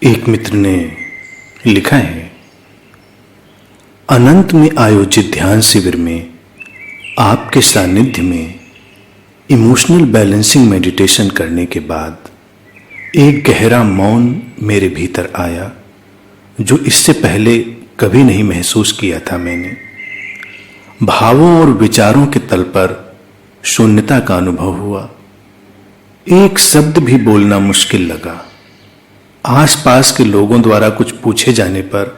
एक मित्र ने लिखा है, अनंत में आयोजित ध्यान शिविर में आपके सानिध्य में इमोशनल बैलेंसिंग मेडिटेशन करने के बाद एक गहरा मौन मेरे भीतर आया जो इससे पहले कभी नहीं महसूस किया था मैंने। भावों और विचारों के तल पर शून्यता का अनुभव हुआ। एक शब्द भी बोलना मुश्किल लगा। आसपास के लोगों द्वारा कुछ पूछे जाने पर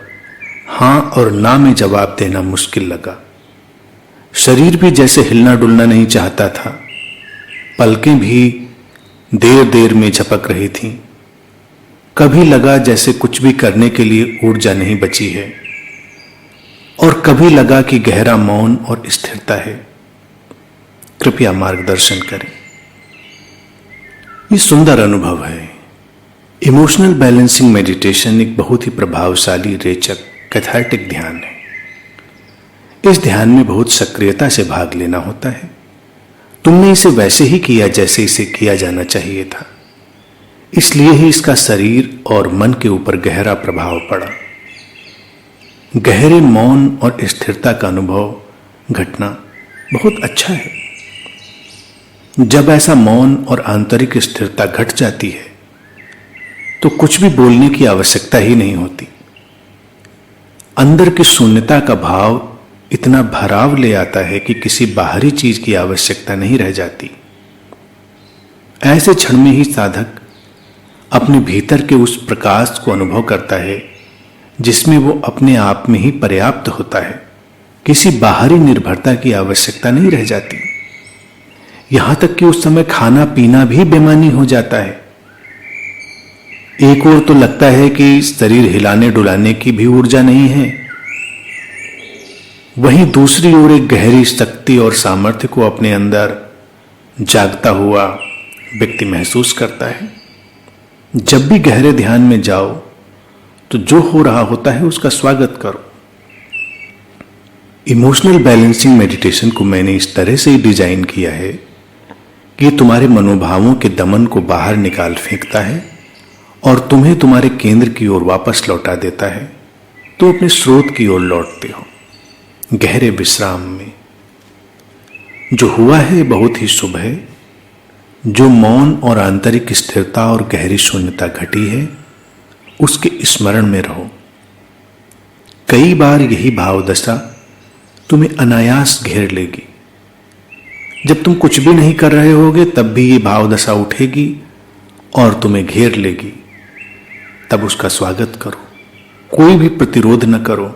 हां और ना में जवाब देना मुश्किल लगा। शरीर भी जैसे हिलना डुलना नहीं चाहता था। पलकें भी देर देर में झपक रही थीं। कभी लगा जैसे कुछ भी करने के लिए ऊर्जा नहीं बची है और कभी लगा कि गहरा मौन और स्थिरता है। कृपया मार्गदर्शन करें। ये सुंदर अनुभव है। इमोशनल बैलेंसिंग मेडिटेशन एक बहुत ही प्रभावशाली, रेचक, कैथार्टिक ध्यान है। इस ध्यान में बहुत सक्रियता से भाग लेना होता है। तुमने इसे वैसे ही किया जैसे इसे किया जाना चाहिए था, इसलिए ही इसका शरीर और मन के ऊपर गहरा प्रभाव पड़ा। गहरे मौन और स्थिरता का अनुभव घटना बहुत अच्छा है। जब ऐसा मौन और आंतरिक स्थिरता घट जाती है तो कुछ भी बोलने की आवश्यकता ही नहीं होती। अंदर की शून्यता का भाव इतना भराव ले आता है कि किसी बाहरी चीज की आवश्यकता नहीं रह जाती। ऐसे क्षण में ही साधक अपने भीतर के उस प्रकाश को अनुभव करता है जिसमें वो अपने आप में ही पर्याप्त होता है। किसी बाहरी निर्भरता की आवश्यकता नहीं रह जाती। यहां तक कि उस समय खाना पीना भी बेमानी हो जाता है। एक ओर तो लगता है कि शरीर हिलाने डुलाने की भी ऊर्जा नहीं है, वहीं दूसरी ओर एक गहरी शक्ति और सामर्थ्य को अपने अंदर जागता हुआ व्यक्ति महसूस करता है। जब भी गहरे ध्यान में जाओ तो जो हो रहा होता है उसका स्वागत करो। इमोशनल बैलेंसिंग मेडिटेशन को मैंने इस तरह से डिजाइन किया है कि ये तुम्हारे मनोभावों के दमन को बाहर निकाल फेंकता है और तुम्हें तुम्हारे केंद्र की ओर वापस लौटा देता है। तुम अपने स्रोत की ओर लौटते हो, गहरे विश्राम में। जो हुआ है बहुत ही शुभ है। जो मौन और आंतरिक स्थिरता और गहरी शून्यता घटी है उसके स्मरण में रहो। कई बार यही भावदशा तुम्हें अनायास घेर लेगी। जब तुम कुछ भी नहीं कर रहे होगे तब भी ये भावदशा उठेगी और तुम्हें घेर लेगी। तब उसका स्वागत करो। कोई भी प्रतिरोध न करो,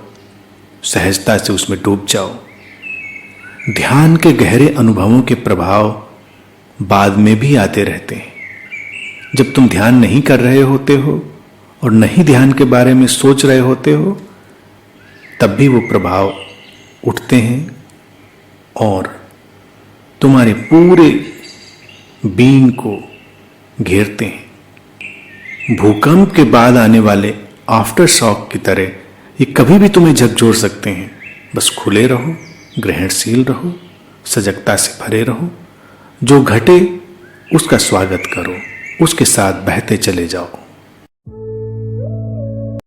सहजता से उसमें डूब जाओ। ध्यान के गहरे अनुभवों के प्रभाव बाद में भी आते रहते हैं। जब तुम ध्यान नहीं कर रहे होते हो और नहीं ध्यान के बारे में सोच रहे होते हो तब भी वो प्रभाव उठते हैं और तुम्हारे पूरे बीइंग को घेरते हैं। भूकंप के बाद आने वाले आफ्टर शॉक की तरह ये कभी भी तुम्हें झकझोर सकते हैं। बस खुले रहो, ग्रहणशील रहो, सजगता से भरे रहो। जो घटे उसका स्वागत करो, उसके साथ बहते चले जाओ।